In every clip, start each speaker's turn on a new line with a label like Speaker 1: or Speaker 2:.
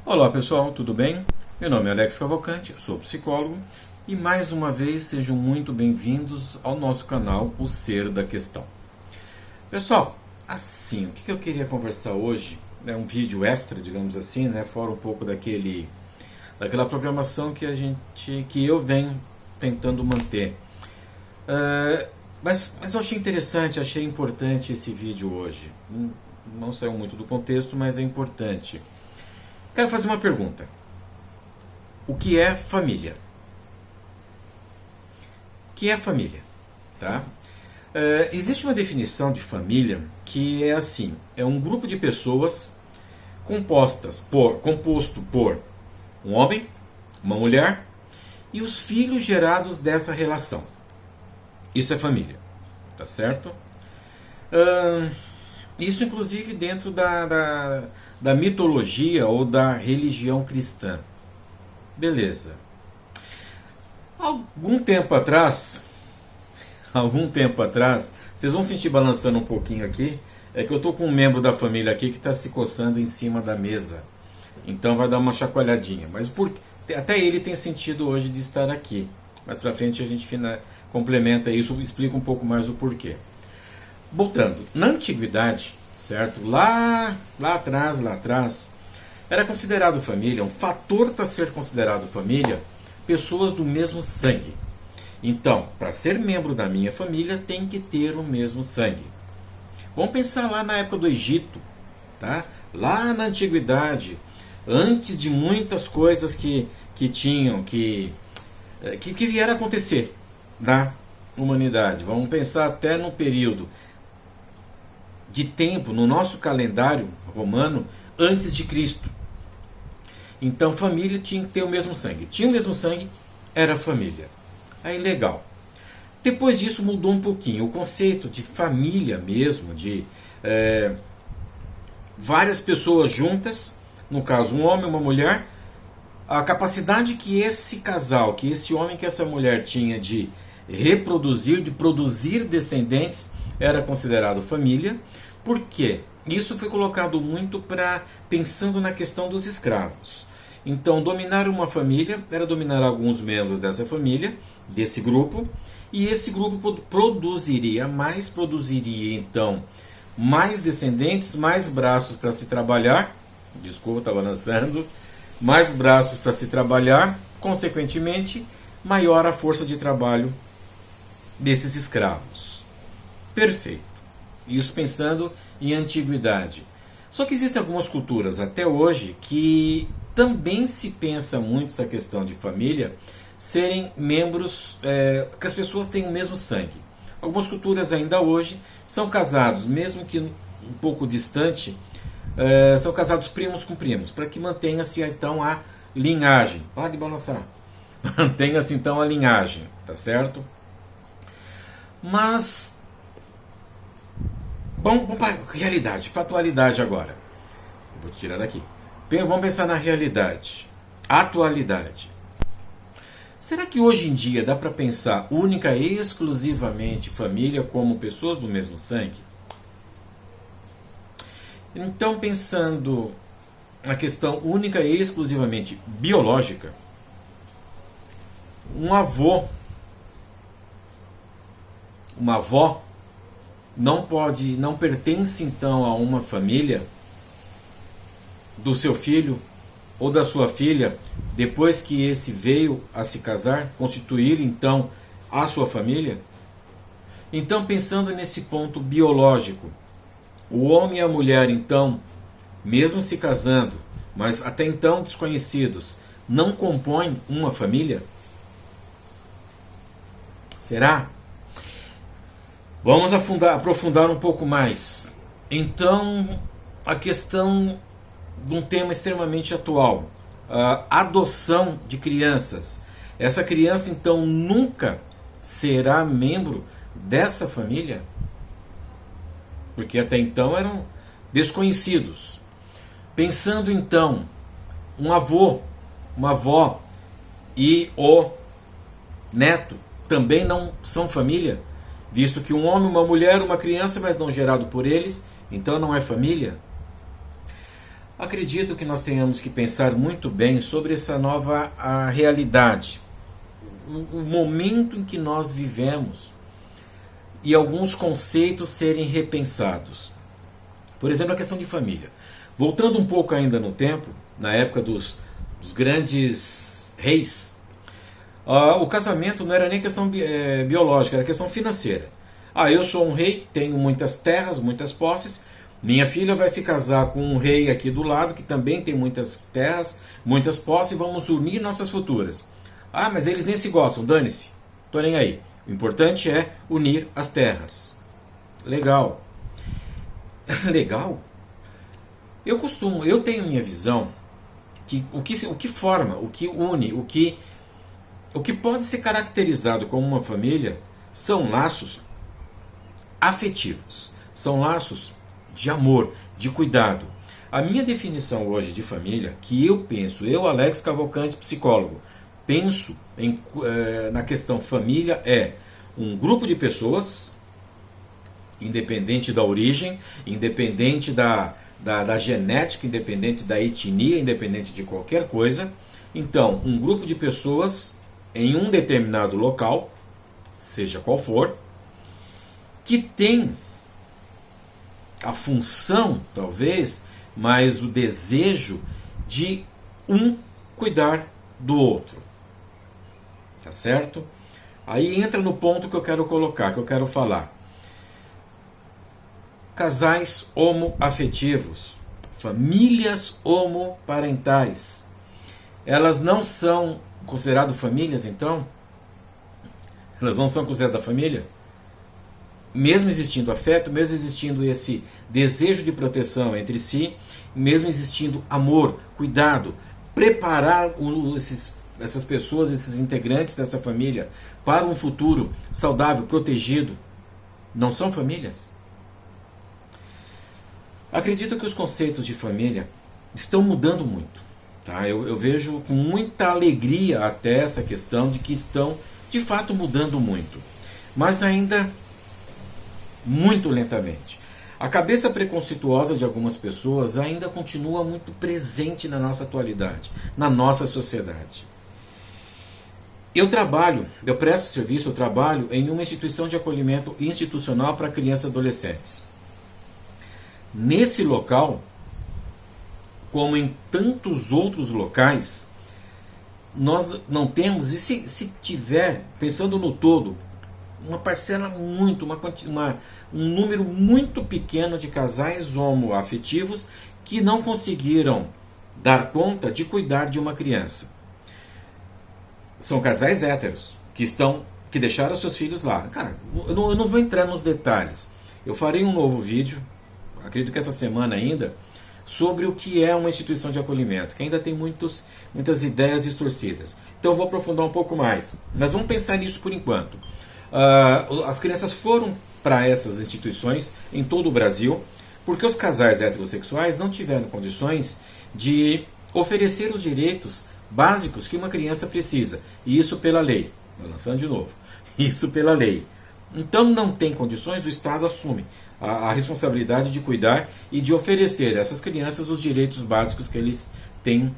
Speaker 1: Olá pessoal, tudo bem? Meu nome é Alex Cavalcante, eu sou psicólogo e mais uma vez sejam muito bem-vindos ao nosso canal O Ser da Questão. Pessoal, assim, o que eu queria conversar hoje é um vídeo extra, digamos assim, né, fora um pouco daquela programação que eu venho tentando manter. Mas eu achei interessante, achei importante esse vídeo hoje. Não saiu muito do contexto, mas é importante. Quero fazer uma pergunta. O que é família? O que é família? Tá? Existe uma definição de família que é assim: é um grupo de pessoas composto por um homem, uma mulher e os filhos gerados dessa relação. Isso é família, tá certo? Isso inclusive dentro da mitologia ou da religião cristã. Beleza. Algum tempo atrás, vocês vão sentir balançando um pouquinho aqui, é que eu estou com um membro da família aqui que está se coçando em cima da mesa. Então vai dar uma chacoalhadinha. Mas até ele tem sentido hoje de estar aqui. Mais pra frente a gente complementa isso, explica um pouco mais o porquê. Voltando, na antiguidade, certo? Lá atrás, era considerado família, um fator para ser considerado família, pessoas do mesmo sangue. Então, para ser membro da minha família, tem que ter o mesmo sangue. Vamos pensar lá na época do Egito, tá? Lá na antiguidade, antes de muitas coisas que vieram a acontecer na humanidade. Vamos pensar até no período de tempo, no nosso calendário romano, antes de Cristo. Então, família tinha que ter o mesmo sangue. Tinha o mesmo sangue, era família. Aí, legal. Depois disso, mudou um pouquinho. O conceito de família mesmo, de várias pessoas juntas, no caso, um homem e uma mulher, a capacidade que esse casal, que esse homem, que essa mulher tinha de reproduzir, de produzir descendentes, era considerado família. Por quê? Isso foi colocado muito pensando na questão dos escravos. Então, dominar uma família era dominar alguns membros dessa família, desse grupo, e esse grupo produziria então mais descendentes, mais braços para se trabalhar. Desculpa, estava lançando. Mais braços para se trabalhar, consequentemente, maior a força de trabalho desses escravos. Perfeito. Isso pensando em antiguidade. Só que existem algumas culturas até hoje que também se pensa muito essa questão de família serem membros, que as pessoas têm o mesmo sangue. Algumas culturas ainda hoje são casados, mesmo que um pouco distante, são casados primos com primos, para que mantenha-se então a linhagem. Pode balançar. Mantenha-se então a linhagem, tá certo? Mas vamos para a realidade, para a atualidade agora. Vou tirar daqui. Vamos pensar na realidade. Atualidade. Será que hoje em dia dá para pensar única e exclusivamente família como pessoas do mesmo sangue? Então, pensando na questão única e exclusivamente biológica, um avô, uma avó, não pertence então a uma família do seu filho ou da sua filha, depois que esse veio a se casar, constituir então a sua família? Então, pensando nesse ponto biológico, o homem e a mulher então, mesmo se casando, mas até então desconhecidos, não compõem uma família? Será? Vamos aprofundar um pouco mais. Então, a questão de um tema extremamente atual, a adoção de crianças. Essa criança, então, nunca será membro dessa família? Porque até então eram desconhecidos. Pensando, então, um avô, uma avó e o neto também não são família? Visto que um homem, uma mulher, uma criança, mas não gerado por eles, então não é família? Acredito que nós tenhamos que pensar muito bem sobre essa nova realidade, o momento em que nós vivemos e alguns conceitos serem repensados. Por exemplo, a questão de família. Voltando um pouco ainda no tempo, na época dos grandes reis, o casamento não era nem questão biológica, era questão financeira. Eu sou um rei, tenho muitas terras, muitas posses, minha filha vai se casar com um rei aqui do lado, que também tem muitas terras, muitas posses, e vamos unir nossas futuras. Mas eles nem se gostam, dane-se, tô nem aí. O importante é unir as terras. Legal. Legal? Eu tenho minha visão, que o que forma, o que une, o que pode ser caracterizado como uma família são laços afetivos, são laços de amor, de cuidado. A minha definição hoje de família, que eu, Alex Cavalcante, psicólogo, penso na questão família, é um grupo de pessoas, independente da origem, independente da genética, independente da etnia, independente de qualquer coisa. Então, um grupo de pessoas em um determinado local, seja qual for, que tem a função, talvez, mas o desejo de um cuidar do outro. Tá certo? Aí entra no ponto que eu quero colocar, que eu quero falar. Casais homoafetivos, famílias homoparentais, elas não são consideradas famílias, então? Elas não são consideradas família? Mesmo existindo afeto, mesmo existindo esse desejo de proteção entre si, mesmo existindo amor, cuidado, preparar essas pessoas, esses integrantes dessa família para um futuro saudável, protegido, não são famílias? Acredito que os conceitos de família estão mudando muito. Tá? Eu vejo com muita alegria até essa questão de que estão, de fato, mudando muito. Mas ainda muito lentamente. A cabeça preconceituosa de algumas pessoas ainda continua muito presente na nossa atualidade, na nossa sociedade. Eu presto serviço, eu trabalho em uma instituição de acolhimento institucional para crianças e adolescentes. Nesse local, como em tantos outros locais, nós não temos, e se tiver, pensando no todo, uma parcela um número muito pequeno de casais homoafetivos que não conseguiram dar conta de cuidar de uma criança. São casais héteros que deixaram seus filhos lá. Cara, eu não vou entrar nos detalhes. Eu farei um novo vídeo, acredito que essa semana ainda, sobre o que é uma instituição de acolhimento, que ainda tem muitas ideias distorcidas. Então eu vou aprofundar um pouco mais. Mas vamos pensar nisso por enquanto. As crianças foram para essas instituições em todo o Brasil, porque os casais heterossexuais não tiveram condições de oferecer os direitos básicos que uma criança precisa. E isso pela lei. Vou lançando de novo. Isso pela lei. Então não tem condições, o Estado assume a responsabilidade de cuidar e de oferecer a essas crianças os direitos básicos que eles têm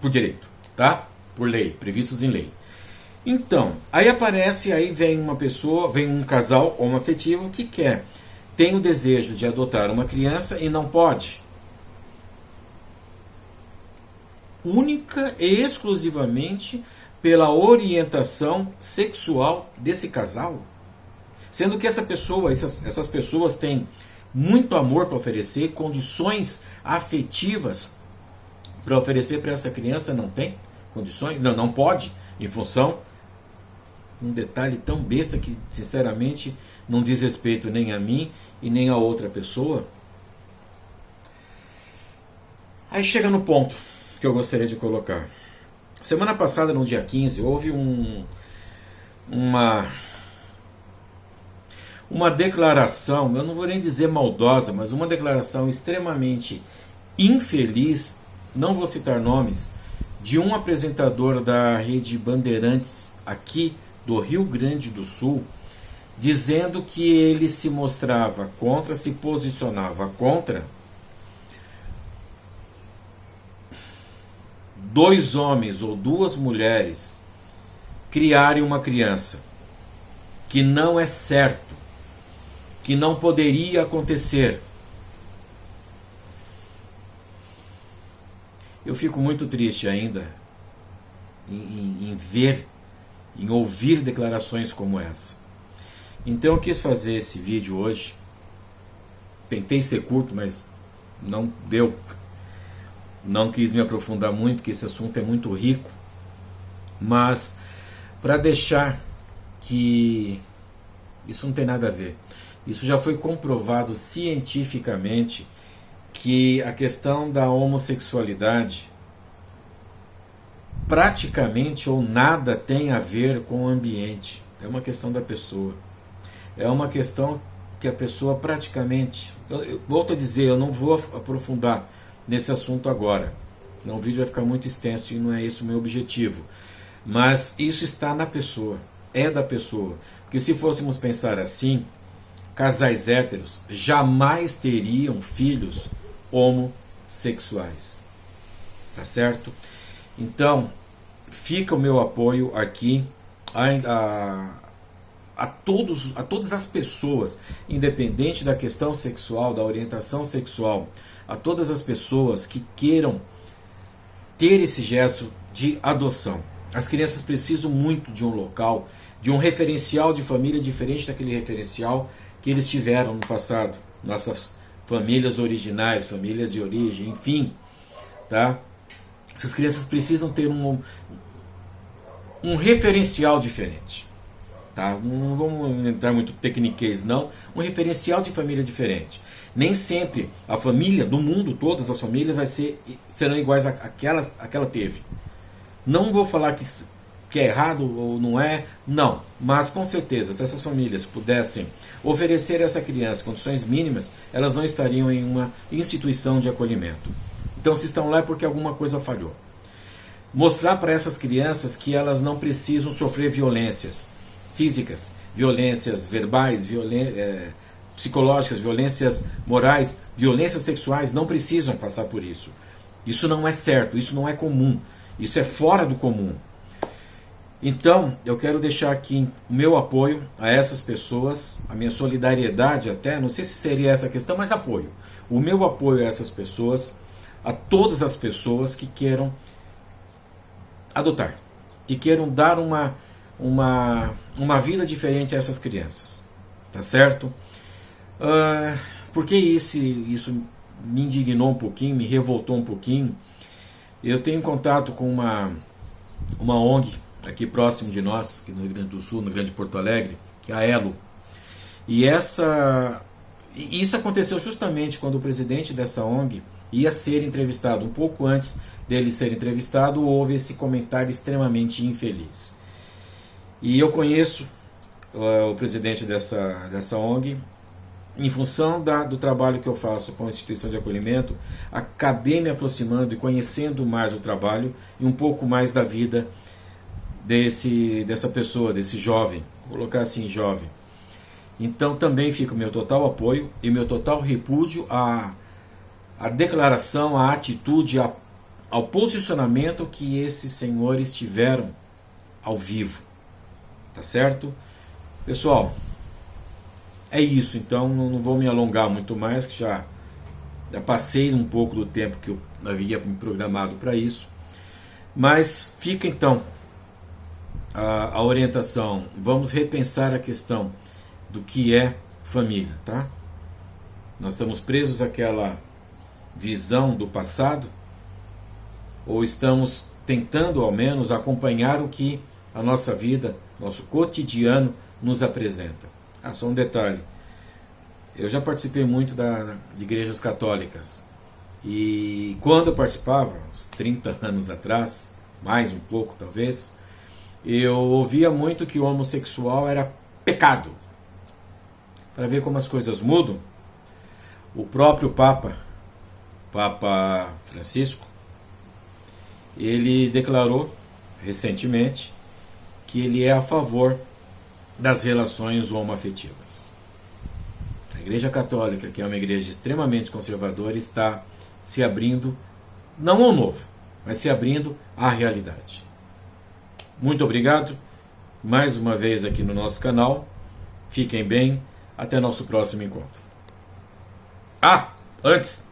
Speaker 1: por direito, tá? Por lei, previstos em lei. Então, aí vem um casal homoafetivo que tem o desejo de adotar uma criança e não pode. Única e exclusivamente pela orientação sexual desse casal. Sendo que essas pessoas têm muito amor para oferecer, condições afetivas para oferecer para essa criança, não tem condições, não pode, em função um detalhe tão besta que, sinceramente, não diz respeito nem a mim e nem a outra pessoa. Aí chega no ponto que eu gostaria de colocar. Semana passada, no dia 15, houve uma declaração, eu não vou nem dizer maldosa, mas uma declaração extremamente infeliz, não vou citar nomes, de um apresentador da Rede Bandeirantes aqui do Rio Grande do Sul, dizendo que ele se mostrava contra, se posicionava contra dois homens ou duas mulheres criarem uma criança que não é certo, que não poderia acontecer, eu fico muito triste ainda em ver, em ouvir declarações como essa. Então eu quis fazer esse vídeo hoje. Tentei ser curto, mas não deu. Não quis me aprofundar muito, porque esse assunto é muito rico. Mas para deixar que isso não tem nada a ver. Isso já foi comprovado cientificamente que a questão da homossexualidade praticamente ou nada tem a ver com o ambiente. É uma questão da pessoa. É uma questão que a pessoa praticamente... Eu volto a dizer, eu não vou aprofundar nesse assunto agora. Não, o vídeo vai ficar muito extenso e não é esse o meu objetivo. Mas isso está na pessoa. É da pessoa. Porque se fôssemos pensar assim, casais héteros jamais teriam filhos homossexuais. Tá certo? Então, fica o meu apoio aqui a todas as pessoas, independente da questão sexual, da orientação sexual, a todas as pessoas que queiram ter esse gesto de adoção. As crianças precisam muito de um local, de um referencial de família diferente daquele referencial que eles tiveram no passado. Nossas famílias originais, famílias de origem, enfim, tá? Essas crianças precisam ter um referencial diferente. Tá? Não vamos entrar muito tecniquez, não. Um referencial de família diferente. Nem sempre a família do mundo, todas as famílias serão iguais àquela teve. Não vou falar que é errado ou não é, não. Mas com certeza, se essas famílias pudessem oferecer a essa criança condições mínimas, elas não estariam em uma instituição de acolhimento. Então, se estão lá é porque alguma coisa falhou. Mostrar para essas crianças que elas não precisam sofrer violências físicas, violências verbais, psicológicas, violências morais, violências sexuais, não precisam passar por isso. Isso não é certo, isso não é comum, isso é fora do comum. Então, eu quero deixar aqui o meu apoio a essas pessoas, a minha solidariedade até, não sei se seria essa a questão, mas apoio. O meu apoio a essas pessoas, a todas as pessoas que queiram adotar, que queiram dar uma vida diferente a essas crianças, tá certo? Porque isso me indignou um pouquinho, me revoltou um pouquinho. Eu tenho contato com uma ONG aqui próximo de nós, aqui no Rio Grande do Sul, no Grande Porto Alegre, que é a Elo. E isso aconteceu justamente quando o presidente dessa ONG ia ser entrevistado. Um pouco antes dele ser entrevistado, houve esse comentário extremamente infeliz. E eu conheço o presidente dessa ONG, em função do trabalho que eu faço com a instituição de acolhimento, acabei me aproximando e conhecendo mais o trabalho e um pouco mais da vida dessa pessoa, desse jovem, vou colocar assim, jovem. Então também fica o meu total apoio e meu total repúdio à declaração, à atitude, ao posicionamento que esses senhores tiveram ao vivo. Tá certo? Pessoal, é isso. Então não vou me alongar muito mais, que já passei um pouco do tempo que eu havia me programado para isso. Mas fica então a orientação. Vamos repensar a questão do que é família, tá? Nós estamos presos àquela visão do passado, ou estamos tentando ao menos acompanhar o que a nossa vida, nosso cotidiano nos apresenta. Só um detalhe, eu já participei muito de igrejas católicas, e quando eu participava, uns 30 anos atrás, mais um pouco talvez, eu ouvia muito que o homossexual era pecado. Para ver como as coisas mudam, o próprio Papa Francisco, ele declarou recentemente que ele é a favor das relações homoafetivas. A Igreja Católica, que é uma igreja extremamente conservadora, está se abrindo, não ao novo, mas se abrindo à realidade. Muito obrigado mais uma vez aqui no nosso canal. Fiquem bem, até nosso próximo encontro. Antes,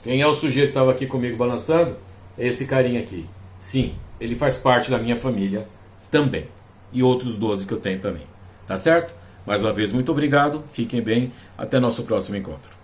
Speaker 1: quem é o sujeito que estava aqui comigo balançando? É esse carinha aqui. Sim, ele faz parte da minha família também. E outros 12 que eu tenho também. Tá certo? Mais uma vez, muito obrigado. Fiquem bem. Até nosso próximo encontro.